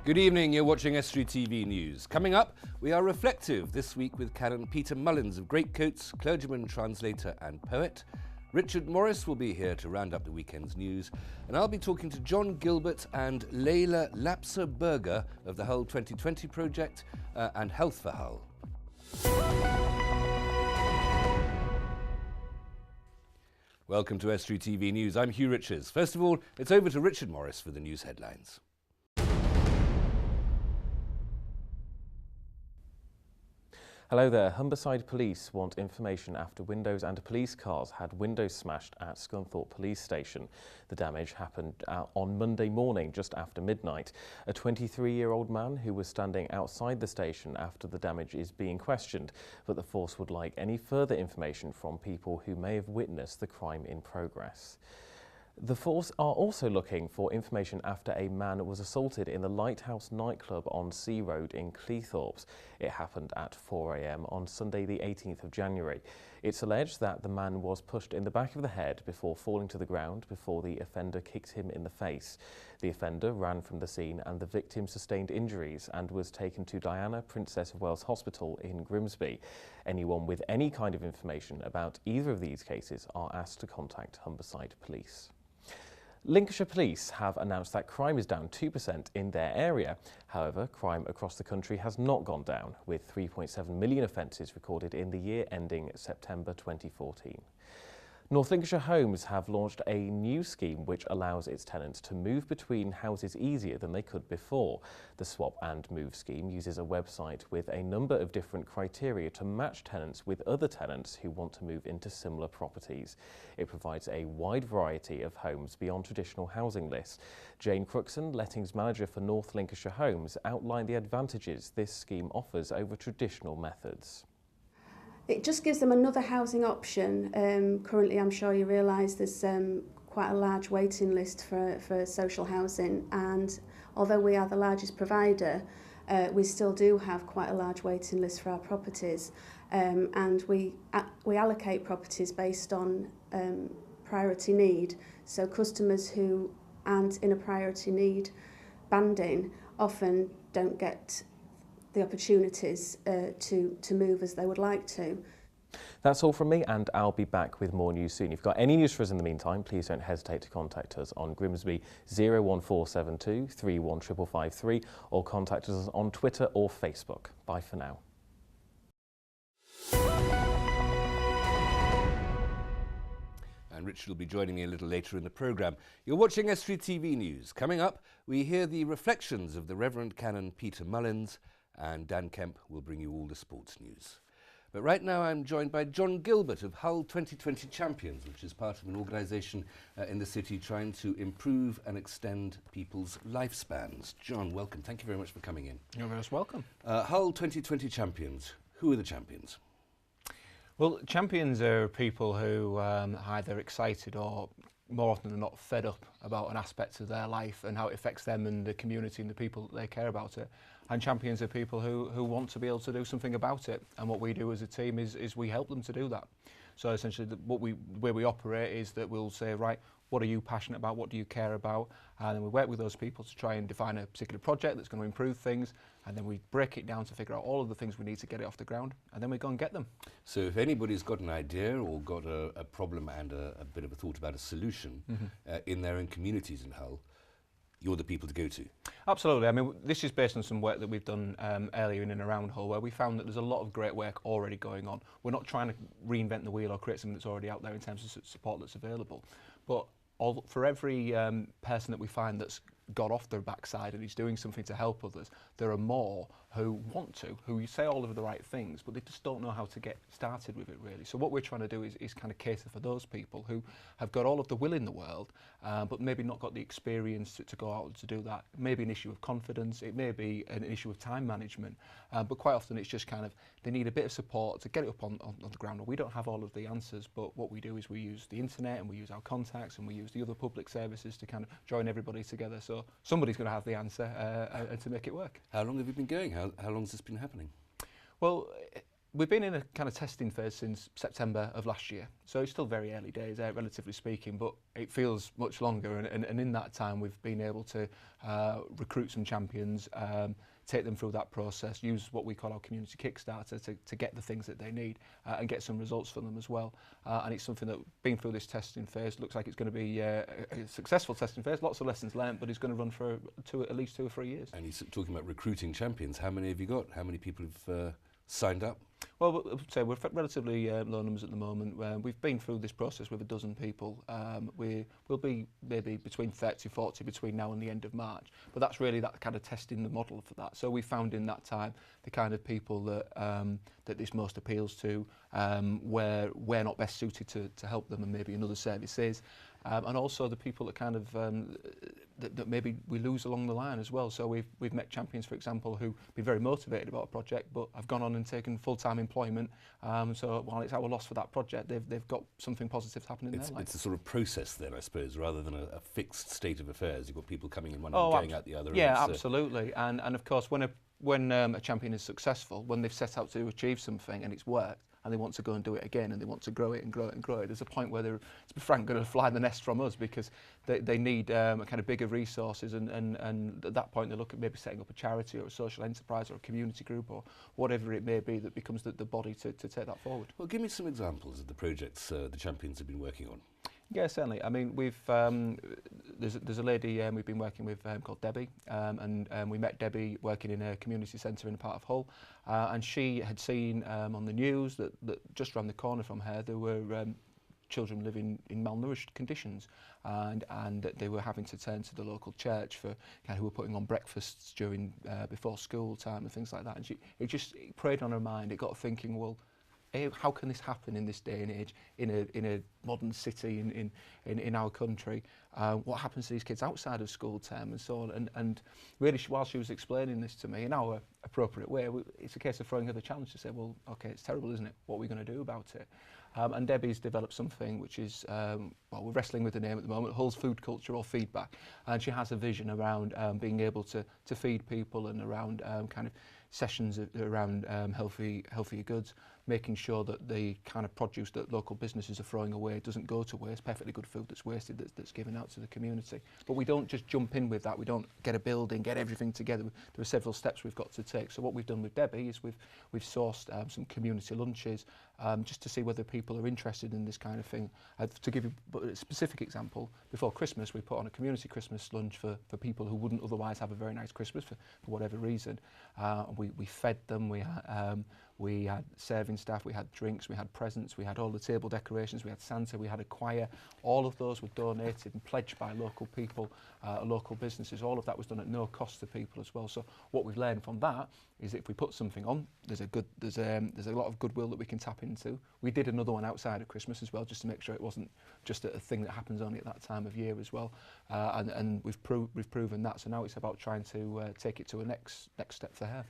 Good evening, you're watching Estuary TV News. Coming up, we are reflective this week with Canon Peter Mullins of Greatcoats, clergyman, translator and poet. Richard Morris will be here to round up the weekend's news, and I'll be talking to John Gilbert and Leila Lapser-Berger of the Hull 2020 project and Health for Hull. Welcome to Estuary TV News. I'm Hugh Richards. First of all, it's over to Richard Morris for the news headlines. Hello there. Humberside Police want information after windows and police cars had windows smashed at Scunthorpe Police Station. The damage happened on Monday morning just after midnight. A 23-year-old man who was standing outside the station after the damage is being questioned, but the force would like any further information from people who may have witnessed the crime in progress. The force are also looking for information after a man was assaulted in the Lighthouse nightclub on Sea Road in Cleethorpes. It happened at 4 a.m. on Sunday the 18th of January. It's alleged that the man was pushed in the back of the head before falling to the ground before the offender kicked him in the face. The offender ran from the scene and the victim sustained injuries and was taken to Diana, Princess of Wales Hospital in Grimsby. Anyone with any kind of information about either of these cases are asked to contact Humberside Police. Lincolnshire Police have announced that crime is down 2% in their area. However, crime across the country has not gone down, with 3.7 million offences recorded in the year ending September 2014. North Lincolnshire Homes have launched a new scheme which allows its tenants to move between houses easier than they could before. The Swap and Move scheme uses a website with a number of different criteria to match tenants with other tenants who want to move into similar properties. It provides a wide variety of homes beyond traditional housing lists. Jane Cruxon, Lettings Manager for North Lincolnshire Homes, outlined the advantages this scheme offers over traditional methods. It just gives them another housing option. Currently, I'm sure you realise there's quite a large waiting list for social housing, and although we are the largest provider, we still do have quite a large waiting list for our properties, and we allocate properties based on priority need. So customers who aren't in a priority need banding often don't get the opportunities to move as they would like to. That's all from me, and I'll be back with more news soon. If you've got any news for us in the meantime, please don't hesitate to contact us on Grimsby 01472 3155553 or contact us on Twitter or Facebook. Bye for now. And Richard will be joining me a little later in the programme. You're watching Estuary TV News. Coming up, we hear the reflections of the Reverend Canon Peter Mullins, and Dan Kemp will bring you all the sports news. But right now I'm joined by John Gilbert of Hull 2020 Champions, which is part of an organisation in the city trying to improve and extend people's lifespans. John, welcome. Thank you very much for coming in. You're most welcome. Hull 2020 Champions. Who are the champions? Well, champions are people who are either excited or more often than not fed up about an aspect of their life and how it affects them and the community and the people that they care about it. And champions are people who want to be able to do something about it. And what we do as a team is we help them to do that. So essentially where we operate is that we'll say, right, what are you passionate about? What do you care about? And then we work with those people to try and define a particular project that's going to improve things. And then we break it down to figure out all of the things we need to get it off the ground. And then we go and get them. So if anybody's got an idea or got a problem and a bit of a thought about a solution in their own communities in Hull, you're the people to go to. Absolutely. I mean, this is based on some work that we've done earlier in and around Hull, where we found that there's a lot of great work already going on. We're not trying to reinvent the wheel or create something that's already out there in terms of support that's available. But for every person that we find that's got off their backside and is doing something to help others, there are more who want to, who say all of the right things, but they just don't know how to get started with it, really. So what we're trying to do is kind of cater for those people who have got all of the will in the world, but maybe not got the experience to go out to do that. It may be an issue of confidence, it may be an issue of time management, but quite often it's just kind of, they need a bit of support to get it up on the ground. We don't have all of the answers, but what we do is we use the internet and we use our contacts and we use the other public services to kind of join everybody together. So somebody's going to have the answer and to make it work. How long have you been going? How long has this been happening? Well, we've been in a kind of testing phase since September of last year, so it's still very early days, relatively speaking, but it feels much longer. And in that time, we've been able to recruit some champions, take them through that process, use what we call our community Kickstarter to get the things that they need and get some results for them as well. And it's something that, being through this testing phase, looks like it's going to be a successful testing phase, lots of lessons learned, but it's going to run for at least 2 or 3 years. And you're talking about recruiting champions. How many have you got? How many people have signed up? Well, we're relatively low numbers at the moment. We've been through this process with a dozen people. We'll be maybe between 30, 40 between now and the end of March. But that's really that kind of testing the model for that. So we found in that time the kind of people that that this most appeals to, where we're not best suited to help them, and maybe another service is. And also the people that kind of that maybe we lose along the line as well. So we've met champions, for example, who've been very motivated about a project, but have gone on and taken full-time employment. So while it's our loss for that project, they've got something positive happening in their life. It's a sort of process then, I suppose, rather than a fixed state of affairs. You've got people coming in one and going out the other. Yeah, absolutely. And of course, when a champion is successful, when they've set out to achieve something and it's worked, and they want to go and do it again, and they want to grow it and grow it and grow it, there's a point where they're, to be frank, going to fly the nest from us, because they need a kind of bigger resources, and at that point they look at maybe setting up a charity or a social enterprise or a community group or whatever it may be that becomes the body to take that forward. Well, give me some examples of the projects the champions have been working on. Yeah, certainly. I mean, we've there's a lady we've been working with called Debbie, and we met Debbie working in a community centre in a part of Hull, and she had seen on the news that just around the corner from her there were children living in malnourished conditions, and that they were having to turn to the local church for who were putting on breakfasts during before school time and things like that. And it just preyed on her mind. It got her thinking, well, how can this happen in this day and age in a modern city in our country? What happens to these kids outside of school term and so on? And really, while she was explaining this to me in our appropriate way, it's a case of throwing her the challenge to say, well, okay, it's terrible, isn't it? What are we going to do about it? And Debbie's developed something which is, well, we're wrestling with the name at the moment, Hull's Food Culture or Feedback. And she has a vision around being able to feed people, and around kind of sessions around healthier goods, making sure that the kind of produce that local businesses are throwing away doesn't go to waste, perfectly good food that's wasted, that's given out to the community. But we don't just jump in with that. We don't get a building, get everything together. There are several steps we've got to take. So what we've done with Debbie is we've sourced some community lunches, just to see whether people are interested in this kind of thing. To give you a specific example, before Christmas we put on a community Christmas lunch for people who wouldn't otherwise have a very nice Christmas for whatever reason. We fed them, we had serving staff, we had drinks, we had presents, we had all the table decorations, we had Santa, we had a choir. All of those were donated and pledged by local people, local businesses. All of that was done at no cost to people as well. So what we've learned from that is that if we put something on, there's a lot of goodwill that we can tap into. We did another one outside of Christmas as well, just to make sure it wasn't just a thing that happens only at that time of year as well. And we've proven that. So now it's about trying to take it to a next step for her.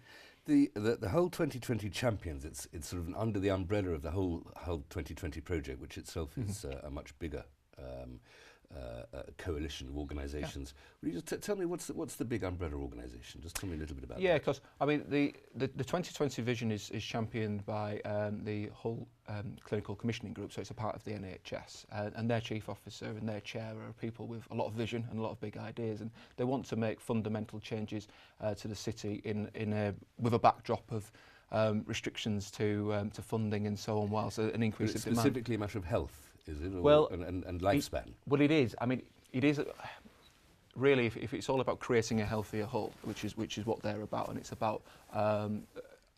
The whole 2020 champions, it's sort of under the umbrella of the whole 2020 project, which itself is a much bigger coalition of organisations. Yeah. Will you just tell me what's the big umbrella organisation? Just tell me a little bit about that. Yeah, because I mean the 2020 vision is championed by the Hull Clinical Commissioning Group, so it's a part of the NHS, and their chief officer and their chair are people with a lot of vision and a lot of big ideas, and they want to make fundamental changes to the city with a backdrop of restrictions to funding and so on, whilst an increase in demand. Specifically a matter of health, is it? Or, well, and lifespan. Well, it is. I mean, it is. Really, if it's all about creating a healthier Hull, which is what they're about, and it's about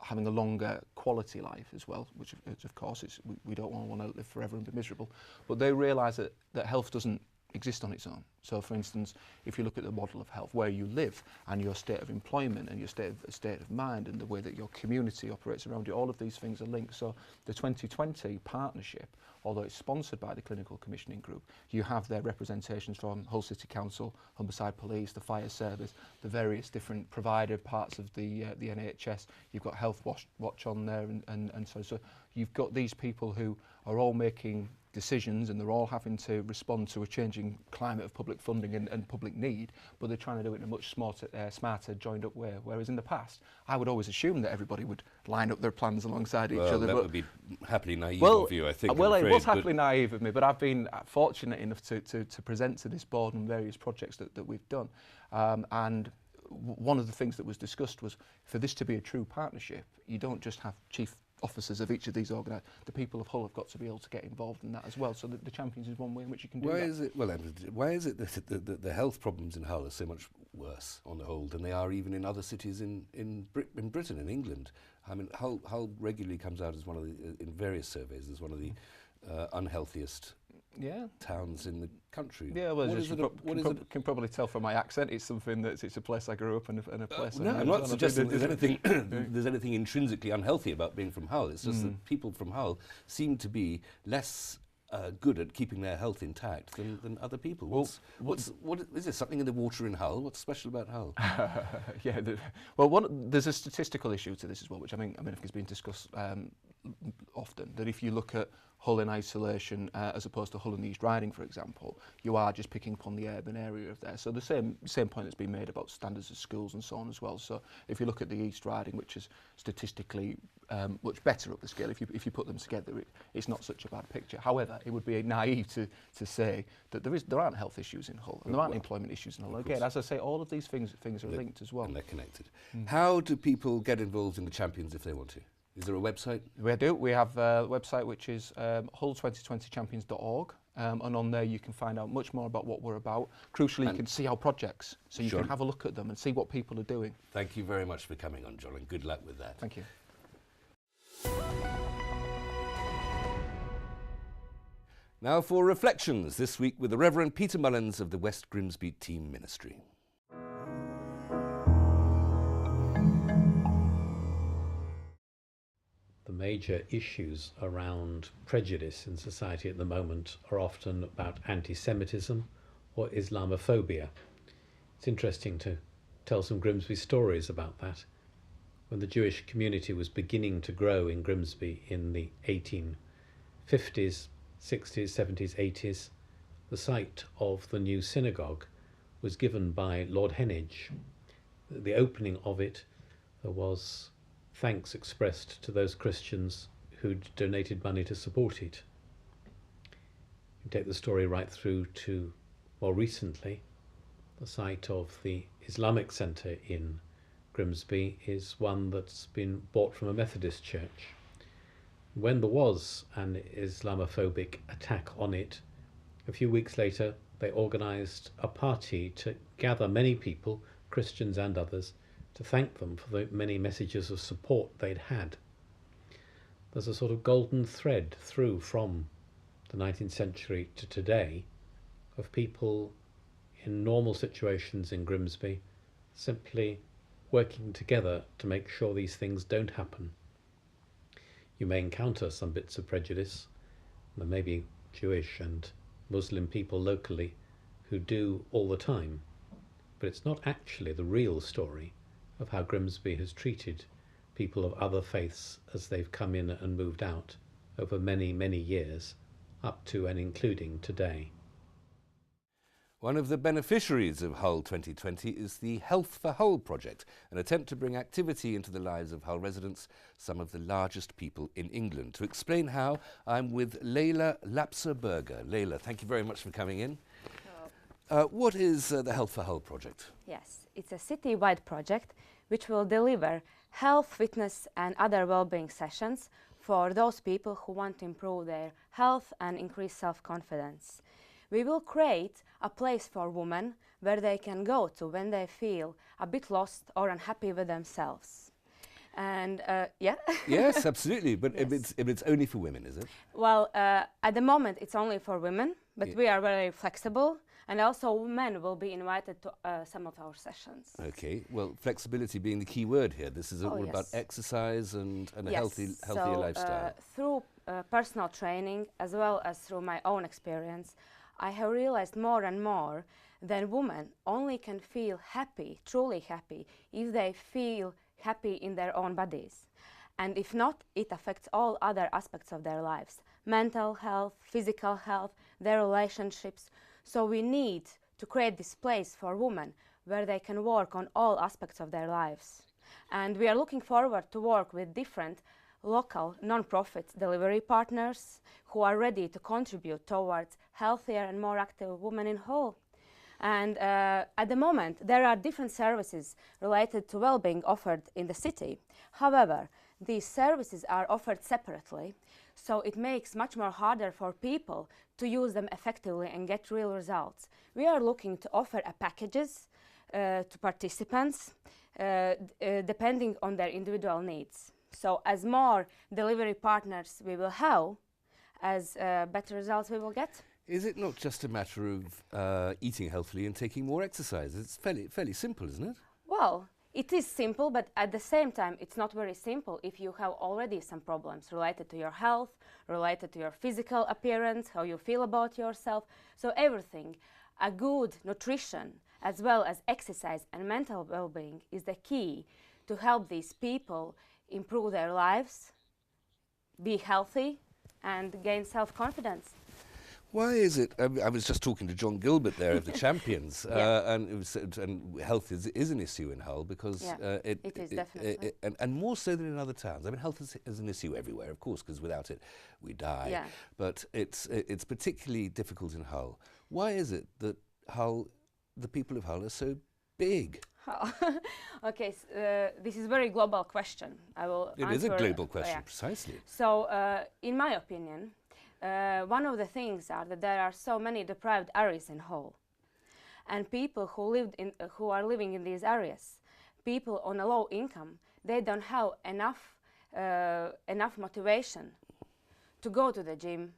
having a longer quality life as well, which of course we don't want to live forever and be miserable. But they realise that health doesn't exist on its own. So, for instance, if you look at the model of health, where you live and your state of employment and your state of mind and the way that your community operates around you, all of these things are linked. So the 2020 partnership, although it's sponsored by the Clinical Commissioning Group, you have their representations from Hull City Council, Humberside Police, the Fire Service, the various different provider parts of the NHS. You've got Health Watch on there, and so you've got these people who are all making decisions, and they're all having to respond to a changing climate of public funding and public need, but they're trying to do it in a much smarter, joined up way. Whereas in the past, I would always assume that everybody would line up their plans alongside each other. That but would be happily naive well, of you, I think. Well, I'm it was afraid, happily naive of me, but I've been fortunate enough to present to this board on various projects that we've done. And one of the things that was discussed was, for this to be a true partnership, you don't just have chief officers of each of these organised. The people of Hull have got to be able to get involved in that as well. So the Champions is one way in which you can do that. Why is it that the health problems in Hull are so much worse on the whole than they are even in other cities in Britain, in England? I mean, Hull regularly comes out as one of the, in various surveys, as one of the unhealthiest towns in the country. Yeah, well, you can probably tell from my accent, it's something it's a place I grew up in, and a place. No, I'm not suggesting there's anything intrinsically unhealthy about being from Hull. It's just that people from Hull seem to be less good at keeping their health intact than other people. What is there something in the water in Hull? What's special about Hull? There's a statistical issue to this as well, which I mean, has been discussed often. That if you look at Hull in isolation as opposed to Hull in the East Riding, for example, you are just picking up on the urban area of there. So the same point that's been made about standards of schools and so on as well. So if you look at the East Riding, which is statistically much better up the scale, if you put them together, it's not such a bad picture. However, it would be naive to say that there aren't health issues in Hull and there aren't employment issues in Hull. Again, as I say, all of these things are linked as well. And they're connected. How do people get involved in the Champions if they want to? Is there a website? We do. We have a website which is hull2020champions.org, and on there you can find out much more about what we're about. Crucially, you can see our projects, so you can have a look at them and see what people are doing. Thank you very much for coming on, John, and good luck with that. Thank you. Now for reflections this week with the Reverend Peter Mullins of the West Grimsby Team Ministry. The major issues around prejudice in society at the moment are often about anti-Semitism or Islamophobia. It's interesting to tell some Grimsby stories about that. When the Jewish community was beginning to grow in Grimsby in the 1850s, 60s, 70s, 80s, the site of the new synagogue was given by Lord Heneage. The opening of it was thanks expressed to those Christians who'd donated money to support it. You take the story right through to more recently, the site of the Islamic Centre in Grimsby is one that's been bought from a Methodist church. When there was an Islamophobic attack on it, a few weeks later they organised a party to gather many people, Christians and others, to thank them for the many messages of support they'd had. There's a sort of golden thread through from the 19th century to today of people in normal situations in Grimsby simply working together to make sure these things don't happen. You may encounter some bits of prejudice. There may be Jewish and Muslim people locally who do all the time, but it's not actually the real story of how Grimsby has treated people of other faiths as they've come in and moved out over many, many years, up to and including today. One of the beneficiaries of Hull 2020 is the Health for Hull project, an attempt to bring activity into the lives of Hull residents, some of the largest people in England. To explain how, I'm with Leila Lapser-Berger. Leila, thank you very much for coming in. What is the Health for Hull project? Yes, it's a city-wide project which will deliver health, fitness and other well-being sessions for those people who want to improve their health and increase self-confidence. We will create a place for women where they can go to when they feel a bit lost or unhappy with themselves. And yeah. Yes, absolutely. But Yes. if it's only for women, is it? Well, at the moment it's only for women, but we are very flexible. And also men will be invited to some of our sessions. Okay, well, flexibility being the key word here. This is all about exercise and a healthier lifestyle. Through personal training, as well as through my own experience, I have realized more and more that women only can feel happy, truly happy, if they feel happy in their own bodies. And if not, it affects all other aspects of their lives: mental health, physical health, their relationships. So we need to create this place for women where they can work on all aspects of their lives. And we are looking forward to work with different local non-profit delivery partners who are ready to contribute towards healthier and more active women in Hull. And at the moment, there are different services related to well-being offered in the city. However, these services are offered separately, so it makes much more harder for people to use them effectively and get real results. We are looking to offer packages to participants depending on their individual needs. So as more delivery partners we will have, as better results we will get. Is it not just a matter of eating healthily and taking more exercise? It's fairly simple, isn't it? Well, it is simple, but at the same time, it's not very simple if you have already some problems related to your health, related to your physical appearance, how you feel about yourself. So everything, a good nutrition, as well as exercise and mental well-being is the key to help these people improve their lives, be healthy, and gain self-confidence. Why is it? I was just talking to John Gilbert there of the Champions, and health is an issue in Hull because it is definitely, and more so than in other towns. I mean, health is an issue everywhere, of course, because without it we die. Yeah. But it's particularly difficult in Hull. Why is it that the people of Hull are so big? Okay, this is a very global question. I will answer. It is a global question, precisely. So, in my opinion, one of the things are that there are so many deprived areas in Hull, and people who are living in these areas, people on a low income, they don't have enough motivation to go to the gym,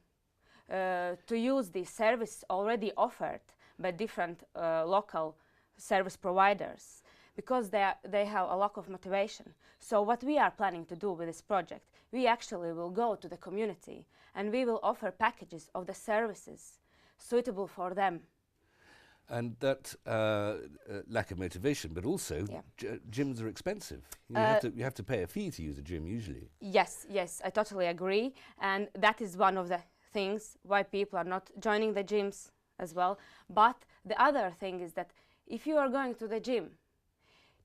to use the service already offered by different local service providers, because they have a lack of motivation. So what we are planning to do with this project, we actually will go to the community and we will offer packages of the services suitable for them. And that lack of motivation, but also gyms are expensive. You have to pay a fee to use a gym usually. Yes, I totally agree. And that is one of the things why people are not joining the gyms as well. But the other thing is that if you are going to the gym,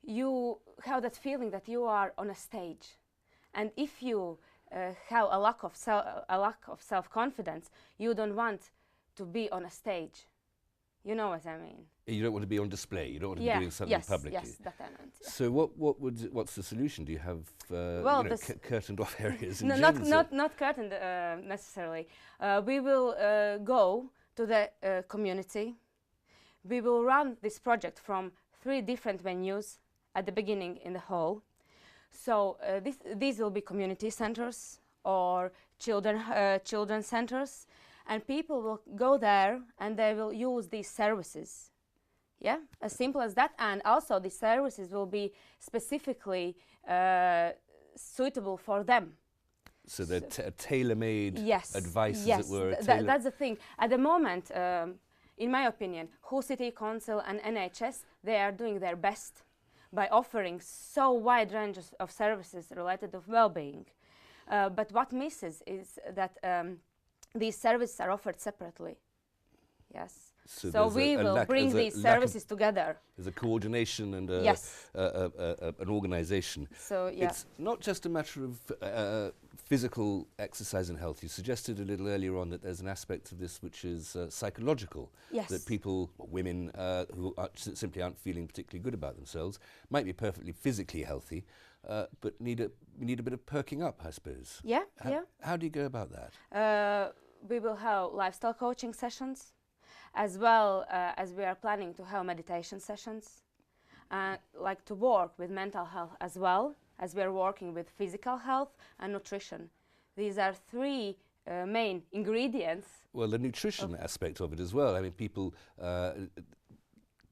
you have that feeling that you are on a stage. And if you have a lack of self-confidence, you don't want to be on a stage. You know what I mean? You don't want to be on display. You don't want to be doing something publicly. Yes, that I meant. Yeah. So what's the solution? Do you have curtained off areas in gyms? Not curtained necessarily. We will go to the community. We will run this project from 3 different venues at the beginning in the hall. So these will be community centers or children centers, and people will go there and they will use these services. Yeah, as simple as that. And also the services will be specifically suitable for them. So they're tailor-made advice, as it were. That's the thing. At the moment, in my opinion, Hull City Council and NHS, they are doing their best by offering so wide range of services related to well-being. But what misses is that these services are offered separately. Yes. So we will bring these services together. There's a coordination and an organisation. So it's not just a matter of physical exercise and health. You suggested a little earlier on that there's an aspect of this which is psychological. Yes. That people, women who simply aren't feeling particularly good about themselves, might be perfectly physically healthy, but need a bit of perking up, I suppose. Yeah. How do you go about that? We will have lifestyle coaching sessions, as well as we are planning to have meditation sessions, like to work with mental health as well as we are working with physical health and nutrition. These are 3 main ingredients. Well, the nutrition aspect of it as well. I mean,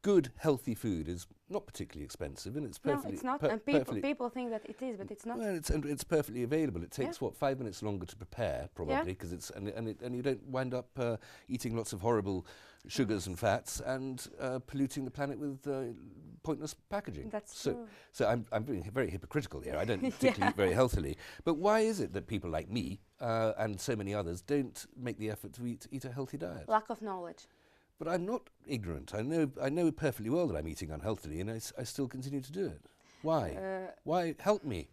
good, healthy food is not particularly expensive, and it's perfectly... No, it's not, and people think that it is, but it's not. Well, it's perfectly available. It takes, 5 minutes longer to prepare, probably, because it's... And you don't wind up eating lots of horrible sugars and fats and polluting the planet with pointless packaging. That's so, true. So I'm being very hypocritical here. I don't particularly eat very healthily. But why is it that people like me and so many others don't make the effort to eat a healthy diet? Lack of knowledge. But I'm not ignorant. I know perfectly well that I'm eating unhealthily, and I still continue to do it. Why? Why? Help me.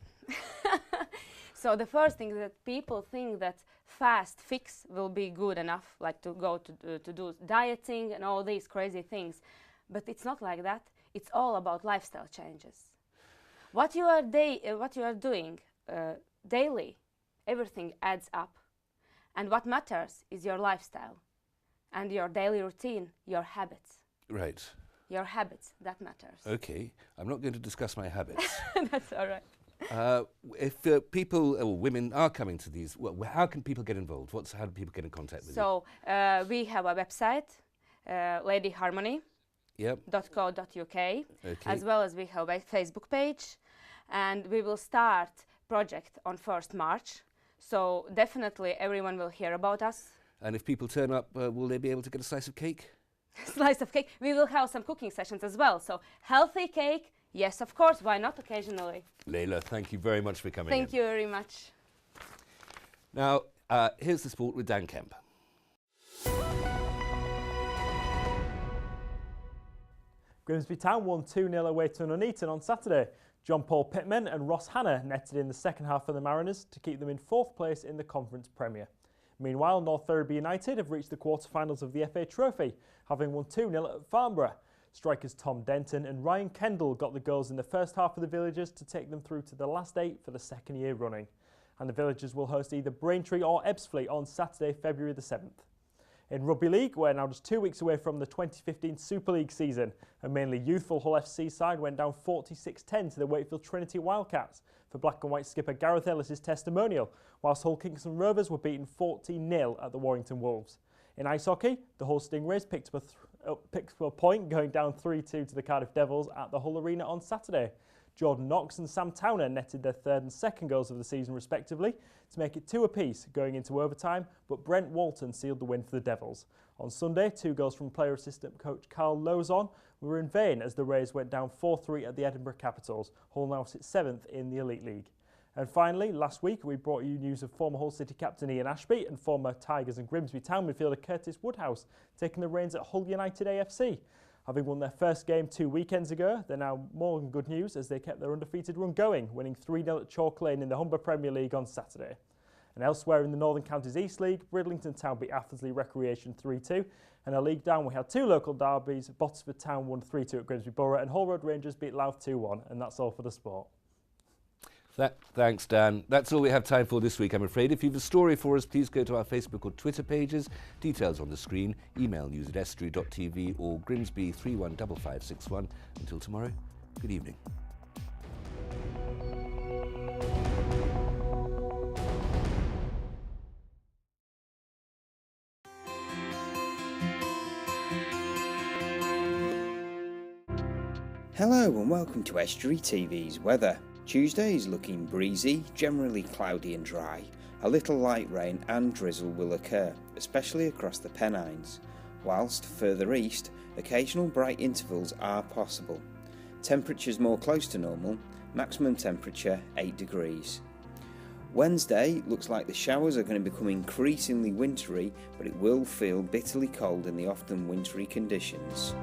So the first thing is that people think that fast fix will be good enough, like to go to do dieting and all these crazy things. But it's not like that. It's all about lifestyle changes. What you are doing daily, everything adds up. And what matters is your lifestyle and your daily routine, your habits. Right. Your habits, that matters. Okay. I'm not going to discuss my habits. That's all right. If people or women are coming to these, well, how can people get involved? How do people get in contact with you? So we have a website, ladyharmony.co.uk, as well as we have a Facebook page, and we will start project on 1st March. So definitely everyone will hear about us. And if people turn up, will they be able to get a slice of cake? Slice of cake. We will have some cooking sessions as well. So healthy cake, yes, of course. Why not occasionally? Layla, thank you very much for coming in. Thank you very much. Now, here's the sport with Dan Kemp. Grimsby Town won 2-0 away to Nuneaton on Saturday. John Paul Pittman and Ross Hanna netted in the second half for the Mariners to keep them in 4th place in the Conference Premier. Meanwhile, North Ferriby United have reached the quarter-finals of the FA Trophy, having won 2-0 at Farnborough. Strikers Tom Denton and Ryan Kendall got the goals in the first half of the Villagers to take them through to the last 8 for the 2nd year running. And the Villagers will host either Braintree or Ebbsfleet on Saturday, February the 7th. In Rugby League, we're now just 2 weeks away from the 2015 Super League season. A mainly youthful Hull FC side went down 46-10 to the Wakefield Trinity Wildcats for black and white skipper Gareth Ellis' testimonial, whilst Hull Kingston Rovers were beaten 14-0 at the Warrington Wolves. In ice hockey, the Hull Stingrays picked up a point, going down 3-2 to the Cardiff Devils at the Hull Arena on Saturday. Jordan Knox and Sam Towner netted their 3rd and 2nd goals of the season respectively to make it 2 apiece going into overtime, but Brent Walton sealed the win for the Devils. On Sunday, 2 goals from player assistant coach Carl Lozon were in vain as the Rays went down 4-3 at the Edinburgh Capitals. Hull now sits 7th in the Elite League. And finally, last week we brought you news of former Hull City captain Ian Ashby and former Tigers and Grimsby Town midfielder Curtis Woodhouse taking the reins at Hull United AFC. Having won their first game 2 weekends ago, they're now more than good news as they kept their undefeated run going, winning 3-0 at Chalk Lane in the Humber Premier League on Saturday. And elsewhere in the Northern Counties East League, Bridlington Town beat Athersley Recreation 3-2. And a league down, we had 2 local derbies. Botsford Town won 3-2 at Grimsby Borough and Hull Road Rangers beat Louth 2-1. And that's all for the sport. Thanks, Dan. That's all we have time for this week, I'm afraid. If you have a story for us, please go to our Facebook or Twitter pages. Details on the screen. Email news@estuary.tv or Grimsby 315561. Until tomorrow, good evening. Hello and welcome to Estuary TV's weather. Tuesday is looking breezy, generally cloudy and dry. A little light rain and drizzle will occur, especially across the Pennines, whilst further east, occasional bright intervals are possible. Temperatures more close to normal, maximum temperature 8 degrees. Wednesday looks like the showers are going to become increasingly wintry, but it will feel bitterly cold in the often wintry conditions.